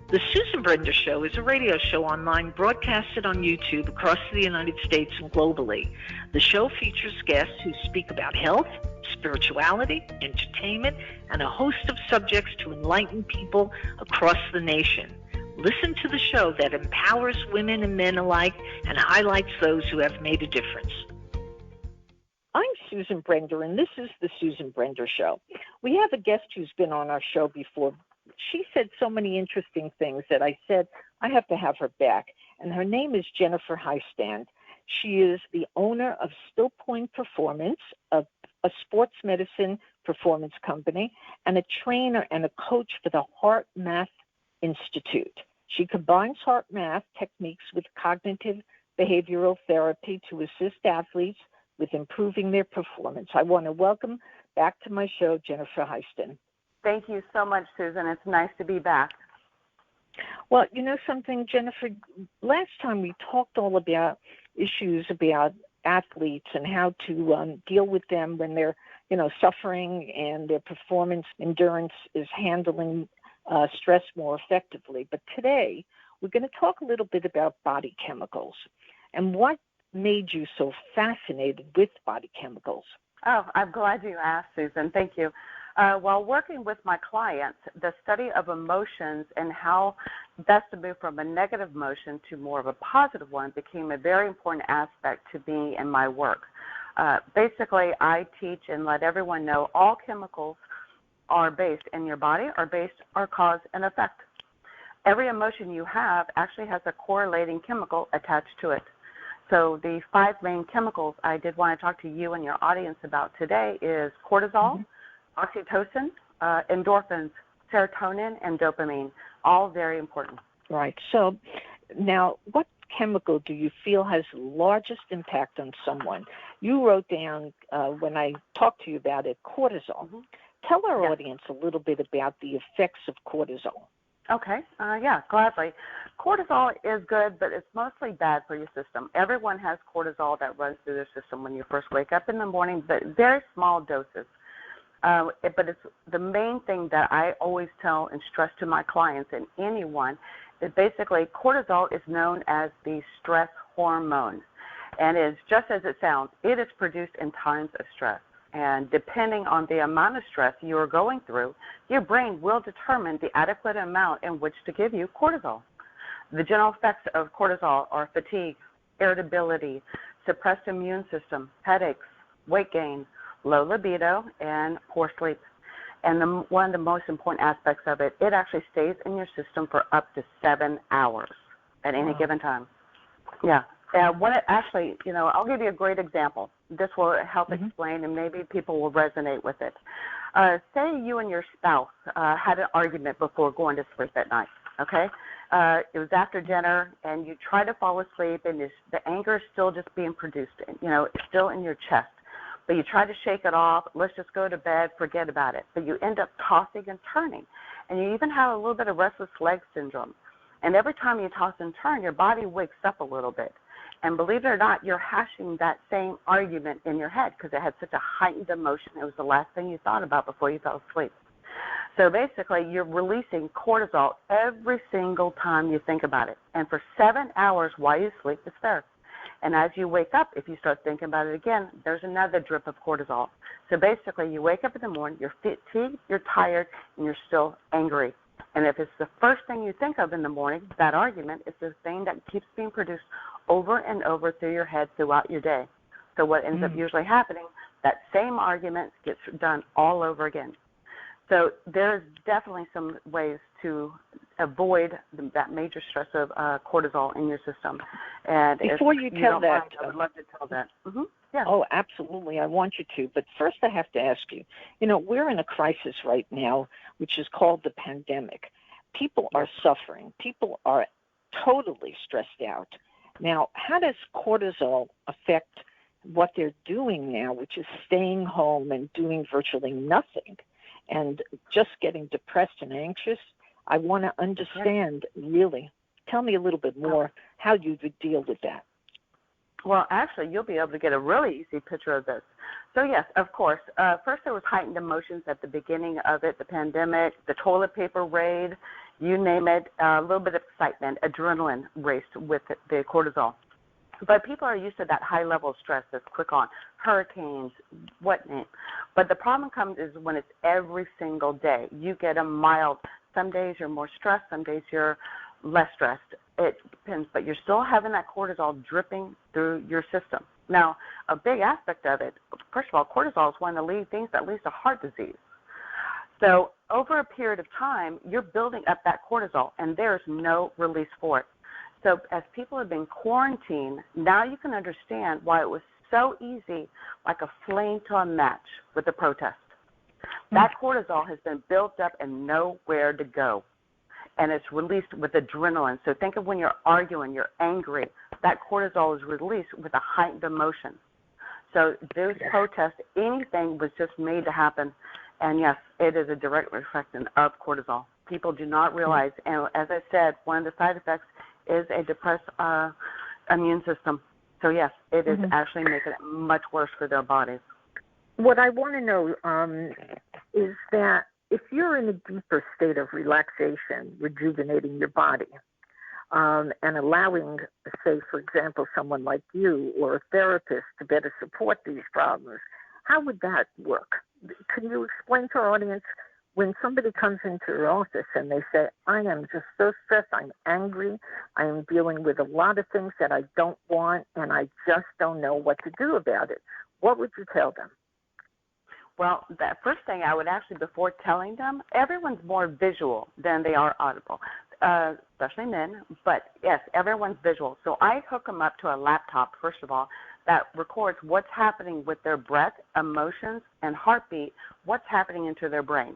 The Susan Brender Show is a radio show online broadcasted on YouTube across the United States and globally. The show features guests who speak about health, spirituality, entertainment, and a host of subjects to enlighten people across the nation. Listen to the show that empowers women and men alike and highlights those who have made a difference. I'm Susan Brender, and this is the Susan Brender Show. We have a guest who's been on our show before. She said so many interesting things that I said I have to have her back, and her name is Jennifer Heistand. She is the owner of StillPoint Performance, a sports medicine performance company, and a trainer and a coach for the HeartMath Institute. She combines HeartMath techniques with cognitive behavioral therapy to assist athletes with improving their performance. I want to welcome back to my show Jennifer Heistand. Thank you so much, Susan. It's nice to be back. Well, you know something, Jennifer, last time we talked all about issues about athletes and how to deal with them when they're, suffering and their performance endurance is handling stress more effectively. But today, we're going to talk a little bit about body chemicals and what made you so fascinated with body chemicals. Oh, I'm glad you asked, Susan. Thank you. While working with my clients, the study of emotions and how best to move from a negative emotion to more of a positive one became a very important aspect to me in my work. Basically, I teach and let everyone know all chemicals are based in your body are cause and effect. Every emotion you have actually has a correlating chemical attached to it. So the 5 main chemicals I did want to talk to you and your audience about today is cortisol, oxytocin, endorphins, serotonin, and dopamine, all very important. Right. So now what chemical do you feel has the largest impact on someone? You wrote down, when I talked to you about it, cortisol. Tell our audience a little bit about the effects of cortisol. Okay, gladly. Cortisol is good, but it's mostly bad for your system. Everyone has cortisol that runs through their system when you first wake up in the morning, but very small doses. But it's the main thing that I always tell and stress to my clients and anyone is basically cortisol is known as the stress hormone. And it's just as it sounds, it is produced in times of stress. And depending on the amount of stress you are going through, your brain will determine the adequate amount in which to give you cortisol. The general effects of cortisol are fatigue, irritability, suppressed immune system, headaches, weight gain, low libido, and poor sleep. And one of the most important aspects of it, it actually stays in your system for up to 7 hours at any given time. Yeah. When it actually, I'll give you a great example. This will help explain, and maybe people will resonate with it. Say you and your spouse had an argument before going to sleep at night, okay? It was after dinner, and you try to fall asleep, and the anger is still just being produced, it's still in your chest. But you try to shake it off, let's just go to bed, forget about it. But you end up tossing and turning, and you even have a little bit of restless leg syndrome. And every time you toss and turn, your body wakes up a little bit. And believe it or not, you're hashing that same argument in your head because it had such a heightened emotion. It was the last thing you thought about before you fell asleep. So basically, you're releasing cortisol every single time you think about it. And for 7 hours while you sleep, it's there. And as you wake up, if you start thinking about it again, there's another drip of cortisol. So basically, you wake up in the morning, you're fatigued, you're tired, and you're still angry. And if it's the first thing you think of in the morning, that argument is the thing that keeps being produced over and over through your head throughout your day. So what ends up usually happening, that same argument gets done all over again. So there's definitely some ways to avoid that major stress of cortisol in your system. And before you tell that, I would love to tell that. Yeah. Oh, absolutely. I want you to. But first I have to ask you, we're in a crisis right now, which is called the pandemic. People are suffering. People are totally stressed out. Now, how does cortisol affect what they're doing now, which is staying home and doing virtually nothing and just getting depressed and anxious? I want to understand, really. Tell me a little bit more how you would deal with that. Well, actually, you'll be able to get a really easy picture of this. So, yes, of course. First, there was heightened emotions at the beginning of it, the pandemic, the toilet paper raid. you name it, a little bit of excitement, adrenaline raced with the cortisol. But people are used to that high level of stress that's quick on, hurricanes, whatnot. But the problem comes is when it's every single day. You get a mild, some days you're more stressed, some days you're less stressed. It depends, but you're still having that cortisol dripping through your system. Now, a big aspect of it, first of all, cortisol is one of the lead things that leads to heart disease. So over a period of time, you're building up that cortisol, and there's no release for it. So as people have been quarantined, now you can understand why it was so easy, like a flame to a match with the protest. That cortisol has been built up and nowhere to go, and it's released with adrenaline. So think of when you're arguing, you're angry, that cortisol is released with a heightened emotion. So those protests, anything was just made to happen, and yes, it is a direct reflection of cortisol. People do not realize, and as I said, one of the side effects is a depressed immune system. So, yes, it is actually making it much worse for their bodies. What I want to know is that if you're in a deeper state of relaxation, rejuvenating your body, and allowing, say, for example, someone like you or a therapist to better support these problems, how would that work? Can you explain to our audience when somebody comes into your office and they say, I am just so stressed, I'm angry, I am dealing with a lot of things that I don't want, and I just don't know what to do about it, what would you tell them? Well, the first thing I would actually, before telling them, everyone's more visual than they are audible, especially men. But, yes, everyone's visual. So I hook them up to a laptop, first of all, that records what's happening with their breath, emotions, and heartbeat, what's happening into their brain.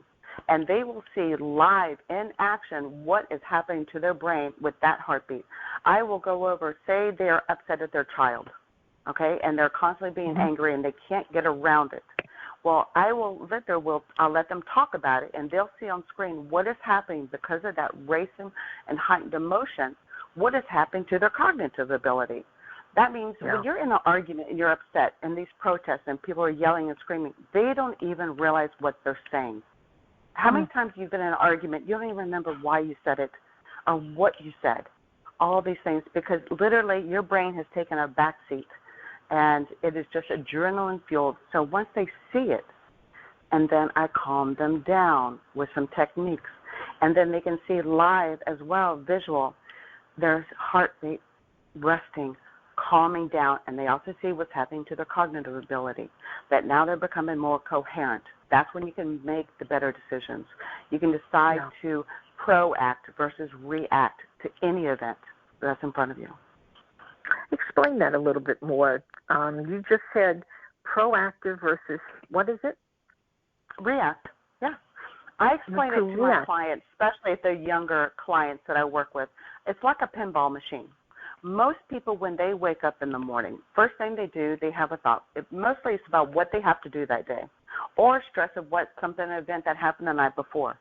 And they will see live in action what is happening to their brain with that heartbeat. I will go over, say they're upset at their child, okay, and they're constantly being angry and they can't get around it. Well, I'll let them talk about it, and they'll see on screen what is happening because of that racing and heightened emotion, what is happening to their cognitive ability. That means when you're in an argument and you're upset and these protests and people are yelling and screaming, they don't even realize what they're saying. How many times you've been in an argument, you don't even remember why you said it or what you said, all these things, because literally your brain has taken a back seat and it is just adrenaline fueled. So once they see it, and then I calm them down with some techniques, and then they can see live as well, visual, their heartbeat resting, calming down, and they also see what's happening to their cognitive ability, that now they're becoming more coherent. That's when you can make the better decisions. You can decide to proact versus react to any event that's in front of you. Explain that a little bit more. You just said proactive versus, what is it? React, yeah. I explain it to my clients, especially if they're younger clients that I work with. It's like a pinball machine. Most people, when they wake up in the morning, first thing they do, they have a thought. Mostly it's about what they have to do that day, or stress of an event that happened the night before.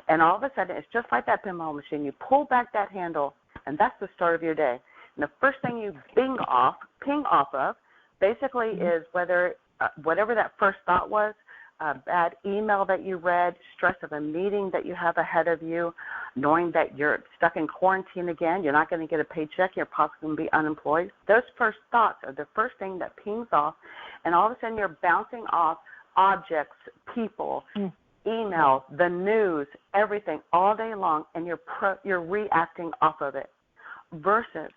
And all of a sudden, it's just like that pinball machine. You pull back that handle, and that's the start of your day. And the first thing you ping off of, basically is whatever that first thought was, a bad email that you read, stress of a meeting that you have ahead of you, knowing that you're stuck in quarantine again, you're not going to get a paycheck, you're possibly going to be unemployed. Those first thoughts are the first thing that pings off, and all of a sudden you're bouncing off objects, people, email, the news, everything all day long, and you're reacting off of it versus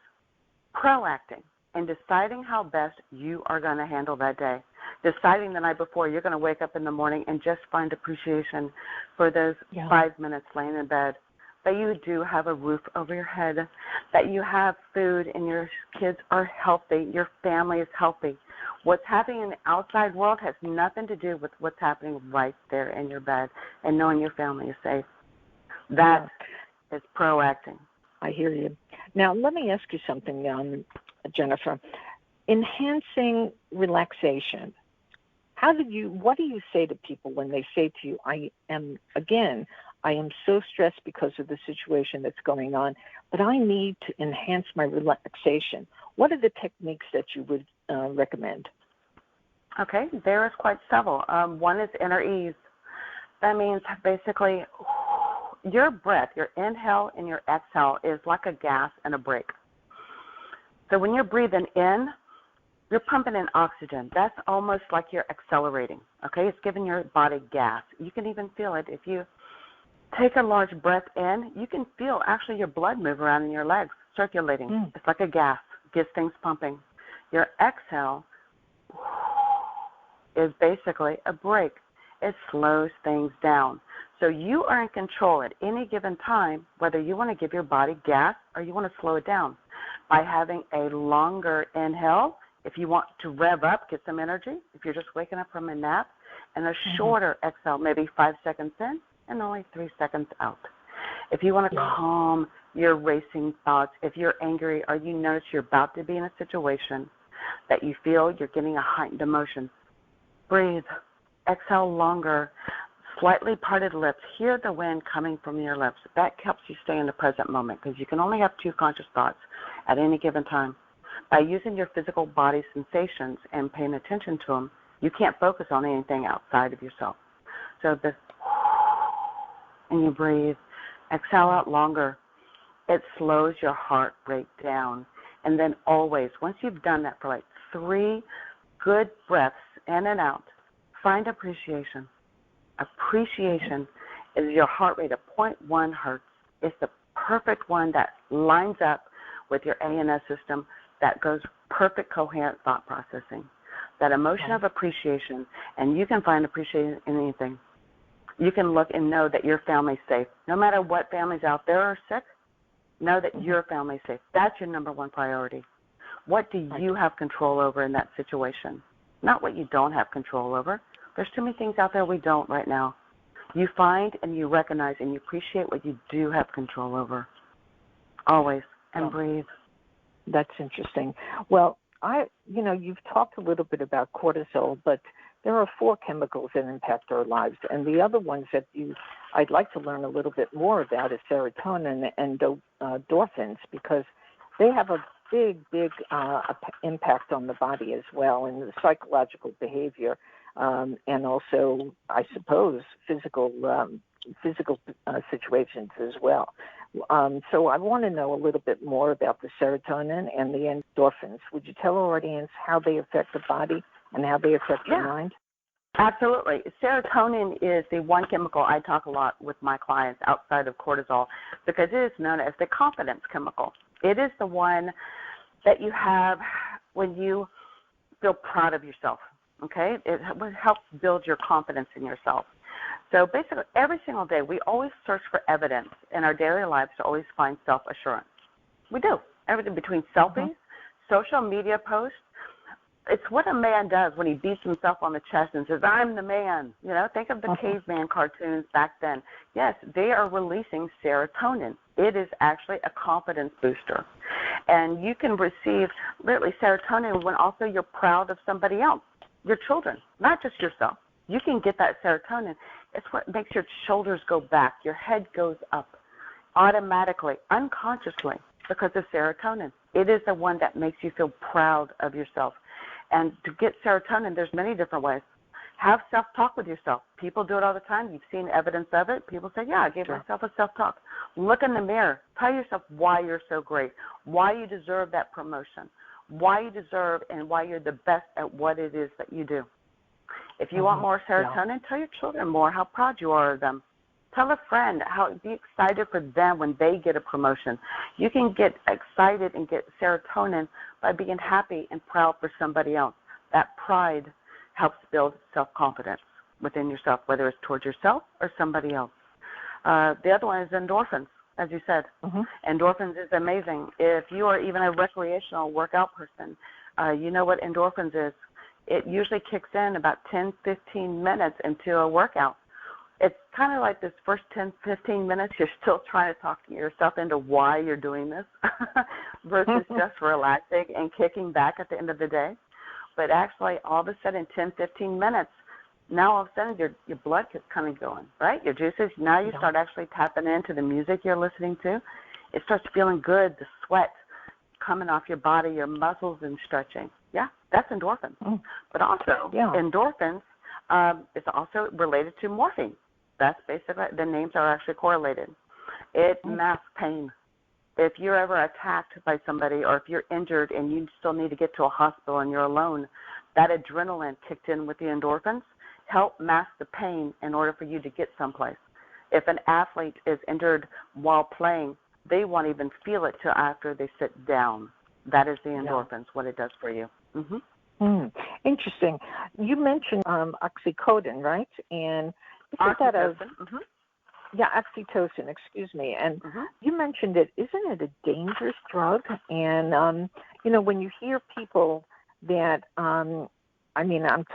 proacting and deciding how best you are going to handle that day. Deciding the night before you're going to wake up in the morning and just find appreciation for those 5 minutes laying in bed, that you do have a roof over your head, that you have food and your kids are healthy, your family is healthy. What's happening in the outside world has nothing to do with what's happening right there in your bed and knowing your family is safe. That is proacting. I hear you. Now, let me ask you something, Jennifer. Enhancing relaxation. What do you say to people when they say to you, I am so stressed because of the situation that's going on, but I need to enhance my relaxation? What are the techniques that you would recommend? Okay, there is quite several. One is inner ease. That means basically your breath, your inhale and your exhale is like a gas and a brake. So when you're breathing in, you're pumping in oxygen. That's almost like you're accelerating, okay? It's giving your body gas. You can even feel it. If you take a large breath in, you can feel actually your blood move around in your legs, circulating. It's like a gas, gets things pumping. Your exhale is basically a brake. It slows things down. So you are in control at any given time, whether you want to give your body gas or you want to slow it down. By having a longer inhale, if you want to rev up, get some energy, if you're just waking up from a nap, and a shorter exhale, maybe 5 seconds in and only 3 seconds out. If you want to calm your racing thoughts, if you're angry or you notice you're about to be in a situation that you feel you're getting a heightened emotion, breathe, exhale longer, slightly parted lips. Hear the wind coming from your lips. That helps you stay in the present moment because you can only have 2 conscious thoughts at any given time. By using your physical body sensations and paying attention to them, you can't focus on anything outside of yourself. So this, and you breathe, exhale out longer. It slows your heart rate down. And then always, once you've done that for like 3 good breaths in and out, find appreciation. Appreciation is your heart rate of 0.1 hertz. It's the perfect one that lines up with your ANS system that goes perfect coherent thought processing. That emotion of appreciation, and you can find appreciation in anything. You can look and know that your family's safe. No matter what families out there are sick, know that your family's safe. That's your number 1 priority. What do you have control over in that situation? Not what you don't have control over. There's too many things out there we don't right now. You find and you recognize and you appreciate what you do have control over. Always. And breathe. That's interesting. Well, you've talked a little bit about cortisol, but there are 4 chemicals that impact our lives, and the other ones that I'd like to learn a little bit more about is serotonin and endorphins, because they have a big impact on the body as well, and the psychological behavior, and also, I suppose, physical situations as well. So I want to know a little bit more about the serotonin and the endorphins. Would you tell our audience how they affect the body and how they affect the mind? Absolutely. Serotonin is the one chemical I talk a lot with my clients outside of cortisol because it is known as the confidence chemical. It is the one that you have when you feel proud of yourself, okay? It helps build your confidence in yourself. So basically, every single day, we always search for evidence in our daily lives to always find self-assurance. We do. Everything between selfies, social media posts. It's what a man does when he beats himself on the chest and says, I'm the man. Think of the caveman cartoons back then. Yes, they are releasing serotonin. It is actually a confidence booster. And you can receive literally serotonin when also you're proud of somebody else, your children, not just yourself. You can get that serotonin. It's what makes your shoulders go back, your head goes up automatically, unconsciously, because of serotonin. It is the one that makes you feel proud of yourself. And to get serotonin, there's many different ways. Have self-talk with yourself. People do it all the time. You've seen evidence of it. People say, I gave myself a self-talk. Look in the mirror. Tell yourself why you're so great, why you deserve that promotion, why you deserve and why you're the best at what it is that you do. If you want more serotonin, tell your children more how proud you are of them. Tell a friend be excited for them when they get a promotion. You can get excited and get serotonin by being happy and proud for somebody else. That pride helps build self-confidence within yourself, whether it's towards yourself or somebody else. The other one is endorphins, as you said. Endorphins is amazing. If you are even a recreational workout person, you know what endorphins is. It usually kicks in about 10, 15 minutes into a workout. It's kind of like this first 10, 15 minutes, you're still trying to talk yourself into why you're doing this versus just relaxing and kicking back at the end of the day. But actually, all of a sudden, 10, 15 minutes, now all of a sudden your blood gets kind of going, right? Your juices, now you start actually tapping into the music you're listening to. It starts feeling good, the sweat coming off your body, your muscles and stretching. Yeah, that's endorphins. But also endorphins is also related to morphine. That's basically, the names are actually correlated. It masks pain. If you're ever attacked by somebody or if you're injured and you still need to get to a hospital and you're alone, that adrenaline kicked in with the endorphins help mask the pain in order for you to get someplace. If an athlete is injured while playing, they won't even feel it till after they sit down. That is the endorphins, what it does for you. Interesting. You mentioned oxycodone, right? And oxytocin. Oxytocin, excuse me. And you mentioned it. Isn't it a dangerous drug? And, when you hear people that, I'm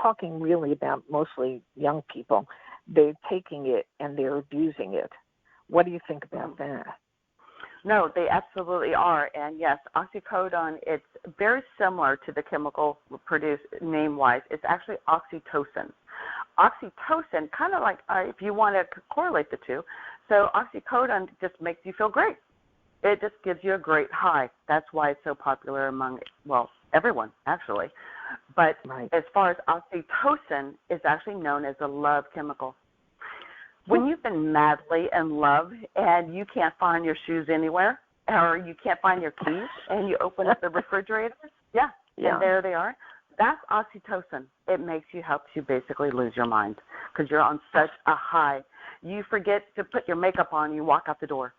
talking really about mostly young people, they're taking it and they're abusing it. What do you think about that? No, they absolutely are. And yes, oxycodone, it's very similar to the chemical produced name-wise. It's actually oxytocin. Oxytocin, kind of like if you want to correlate the two, so oxycodone just makes you feel great. It just gives you a great high. That's why it's so popular among, everyone, actually. But as far as oxytocin, it's actually known as a love chemical. When you've been madly in love and you can't find your shoes anywhere or you can't find your keys and you open up the refrigerator, and there they are, that's oxytocin. It helps you basically lose your mind because you're on such a high. You forget to put your makeup on, you walk out the door.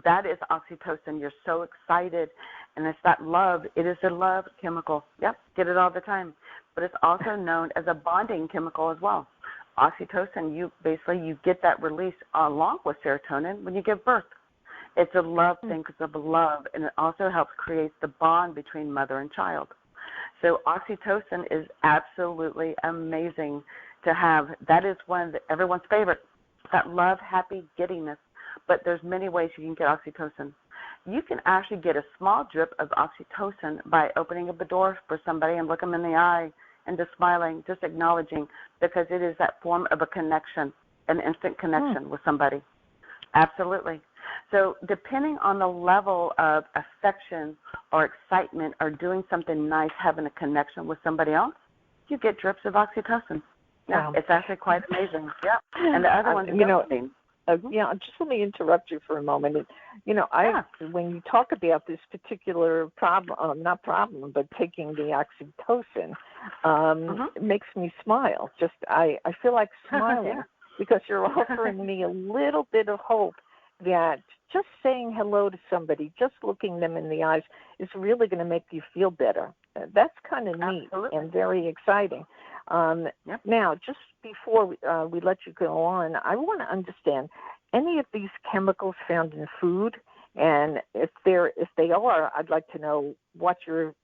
That is oxytocin. You're so excited, and it's that love. It is a love chemical. Yep, get it all the time. But it's also known as a bonding chemical as well. Oxytocin, you get that release along with serotonin when you give birth. It's a love thing because of love, and it also helps create the bond between mother and child. So oxytocin is absolutely amazing to have. That is one of everyone's favorite, that love, happy, giddiness. But there's many ways you can get oxytocin. You can actually get a small drip of oxytocin by opening up a door for somebody and look them in the eye and just smiling, just acknowledging, because it is that form of a connection, an instant connection with somebody. Absolutely. So depending on the level of affection or excitement or doing something nice, having a connection with somebody else, you get drips of oxytocin. Yeah, it's actually quite amazing. Yeah, and the other ones, just let me interrupt you for a moment. When you talk about this particular problem, but taking the oxytocin, it makes me smile. I feel like smiling because you're offering me a little bit of hope that just saying hello to somebody, just looking them in the eyes, is really going to make you feel better. That's kind of neat and very exciting. Now, just before we let you go on, I want to understand any of these chemicals found in food, and if they are, I'd like to know what your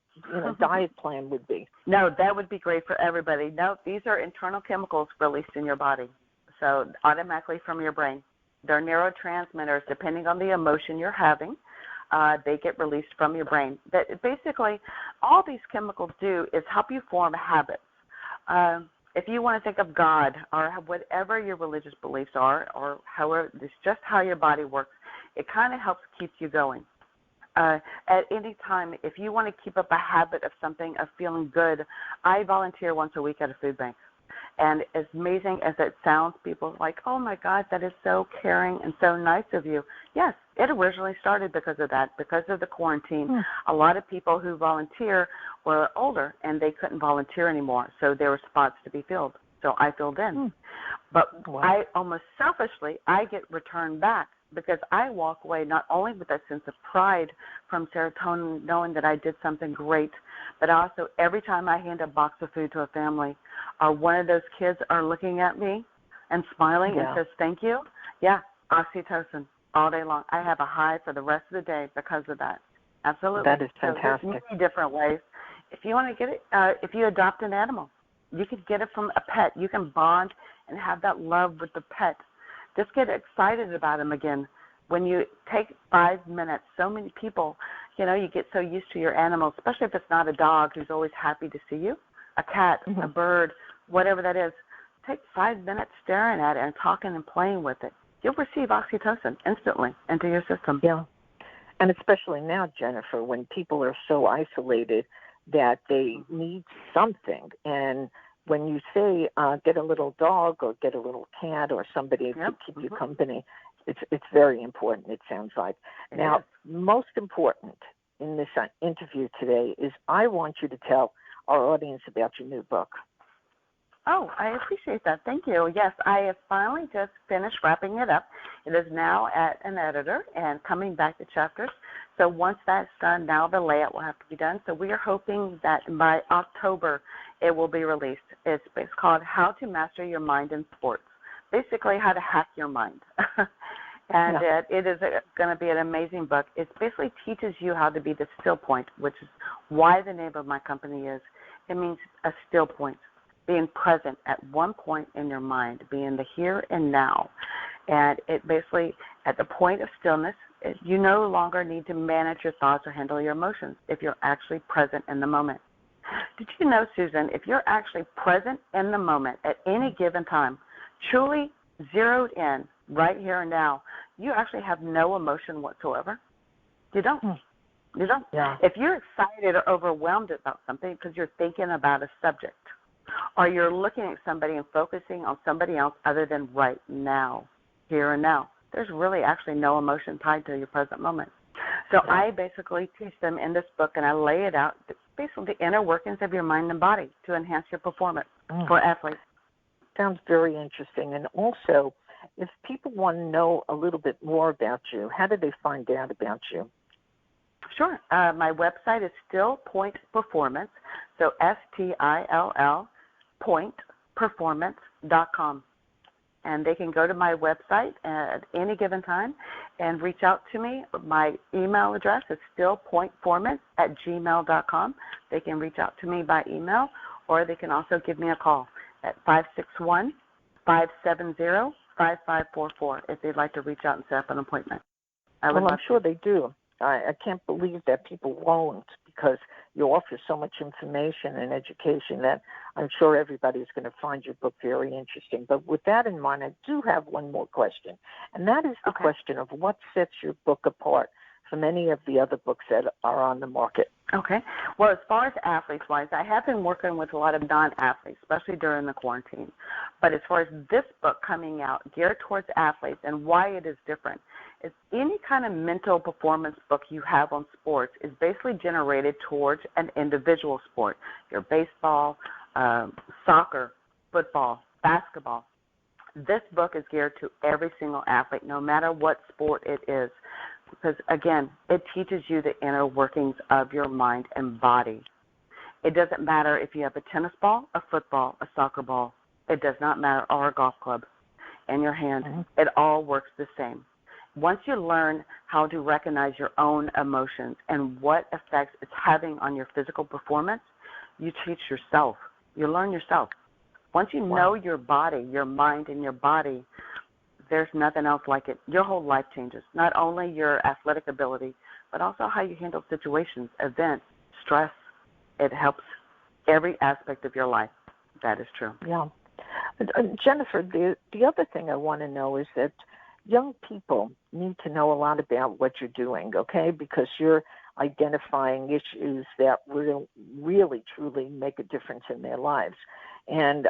diet plan would be. No, that would be great for everybody. No, these are internal chemicals released in your body, so automatically from your brain. They're neurotransmitters. Depending on the emotion you're having, they get released from your brain. That basically, all these chemicals do is help you form habits. If you want to think of God or whatever your religious beliefs are, or however, it's just how your body works, it kind of helps keep you going. At any time, if you want to keep up a habit of something, of feeling good, I volunteer once a week at a food bank. And as amazing as it sounds, people are like, oh, my God, that is so caring and so nice of you. Yes, it originally started because of that, because of the quarantine. A lot of people who volunteer were older, and they couldn't volunteer anymore, so there were spots to be filled. So I filled in. But I almost selfishly, I get returned back because I walk away not only with that sense of pride from serotonin, knowing that I did something great, but also every time I hand a box of food to a family, or one of those kids are looking at me and smiling and says thank you, oxytocin all day long. I have a high for the rest of the day because of that. Absolutely. That is fantastic. So there's many different ways. If you want to get it, if you adopt an animal, you could get it from a pet. You can bond and have that love with the pet. Just get excited about them again. When you take 5 minutes, so many people, you get so used to your animal, especially if it's not a dog who's always happy to see you, a cat, a bird, whatever that is. Take 5 minutes staring at it and talking and playing with it. You'll receive oxytocin instantly into your system. Yeah, and especially now, Jennifer, when people are so isolated that they need something, and when you say get a little dog or get a little cat or somebody to keep you company, it's very important, it sounds like. Now, most important in this interview today is I want you to tell our audience about your new book. Oh, I appreciate that. Thank you. Yes, I have finally just finished wrapping it up. It is now at an editor and coming back to chapters. So once that's done, now the layout will have to be done. So we are hoping that by October it will be released. It's called How to Master Your Mind in Sports, basically how to hack your mind. And it is going to be an amazing book. It basically teaches you how to be the still point, which is why the name of my company is. It means a still point, being present at one point in your mind, being the here and now. And it basically, at the point of stillness, you no longer need to manage your thoughts or handle your emotions if you're actually present in the moment. Did you know, Susan, if you're actually present in the moment at any given time, truly zeroed in right here and now, you actually have no emotion whatsoever? You don't. You don't. Yeah. If you're excited or overwhelmed about something because you're thinking about a subject, or you're looking at somebody and focusing on somebody else other than right now, here and now, there's really actually no emotion tied to your present moment. So I basically teach them in this book, and I lay it out, basically the inner workings of your mind and body to enhance your performance for athletes. Sounds very interesting. And also, if people want to know a little bit more about you, how do they find out about you? Sure. My website is StillPoint Performance, so STILL pointperformance.com. And they can go to my website at any given time and reach out to me. My email address is stillpointperformance@gmail.com. They can reach out to me by email, or they can also give me a call at 561-570-5544 if they'd like to reach out and set up an appointment. I'm sure they do. I can't believe that people won't, because you offer so much information and education that I'm sure everybody's going to find your book very interesting. But with that in mind, I do have one more question, and that is the question of what sets your book apart from any of the other books that are on the market. Okay. Well, as far as athletes-wise, I have been working with a lot of non-athletes, especially during the quarantine. But as far as this book coming out, geared towards athletes and why it is different, is any kind of mental performance book you have on sports is basically generated towards an individual sport. Your baseball, soccer, football, basketball. This book is geared to every single athlete, no matter what sport it is. Because, again, it teaches you the inner workings of your mind and body. It doesn't matter if you have a tennis ball, a football, a soccer ball. It does not matter, or a golf club in your hand. It all works the same. Once you learn how to recognize your own emotions and what effects it's having on your physical performance, you teach yourself. You learn yourself. Once you know your body, your mind, and your body, there's nothing else like it. Your whole life changes, not only your athletic ability, but also how you handle situations, events, stress. It helps every aspect of your life. That is true. Yeah. Jennifer, the other thing I want to know is that young people need to know a lot about what you're doing, okay, because you're identifying issues that will really, truly make a difference in their lives. And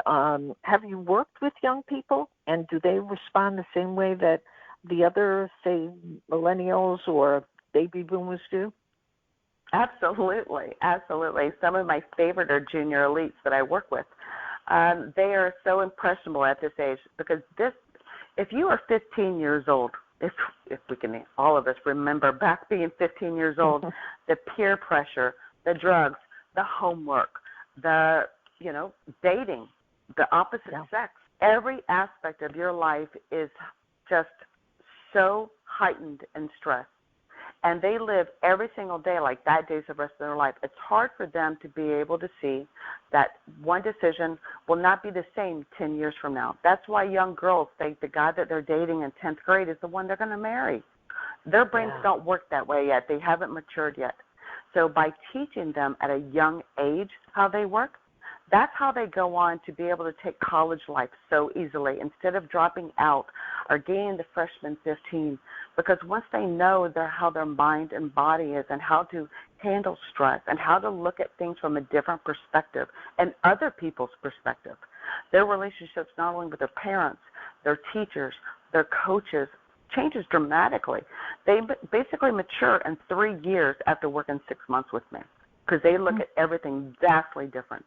have you worked with young people, and do they respond the same way that the other, say, millennials or baby boomers do? Absolutely, absolutely. Some of my favorite are junior elites that I work with. They are so impressionable at this age because if you are 15 years old, if we can, all of us remember back being 15 years old, the peer pressure, the drugs, the homework, the dating, the opposite sex, every aspect of your life is just so heightened and stressed. And they live every single day like that day's the rest of their life. It's hard for them to be able to see that one decision will not be the same 10 years from now. That's why young girls think the guy that they're dating in 10th grade is the one they're going to marry. Their brains don't work that way yet. They haven't matured yet. So by teaching them at a young age how they work, that's how they go on to be able to take college life so easily. Instead of dropping out or getting the freshman 15, because once they know how their mind and body is and how to handle stress and how to look at things from a different perspective and other people's perspective, their relationships not only with their parents, their teachers, their coaches changes dramatically. They basically mature in 3 years after working 6 months with me because they look at everything vastly different,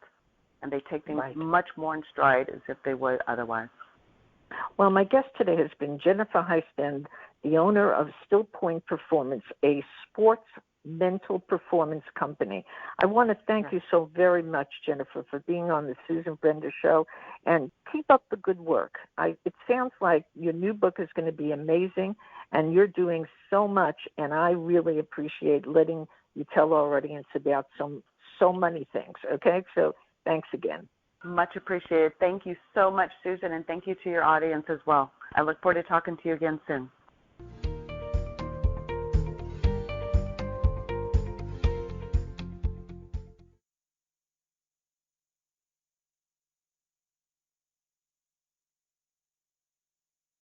and they take things much more in stride as if they would otherwise. Well, my guest today has been Jennifer Heistand, the owner of StillPoint Performance, a sports mental performance company. I want to thank you so very much, Jennifer, for being on the Susan Brender Show, and keep up the good work. It sounds like your new book is going to be amazing, and you're doing so much, and I really appreciate letting you tell our audience about so many things, okay? So thanks again. Much appreciated. Thank you so much, Susan, and thank you to your audience as well. I look forward to talking to you again soon.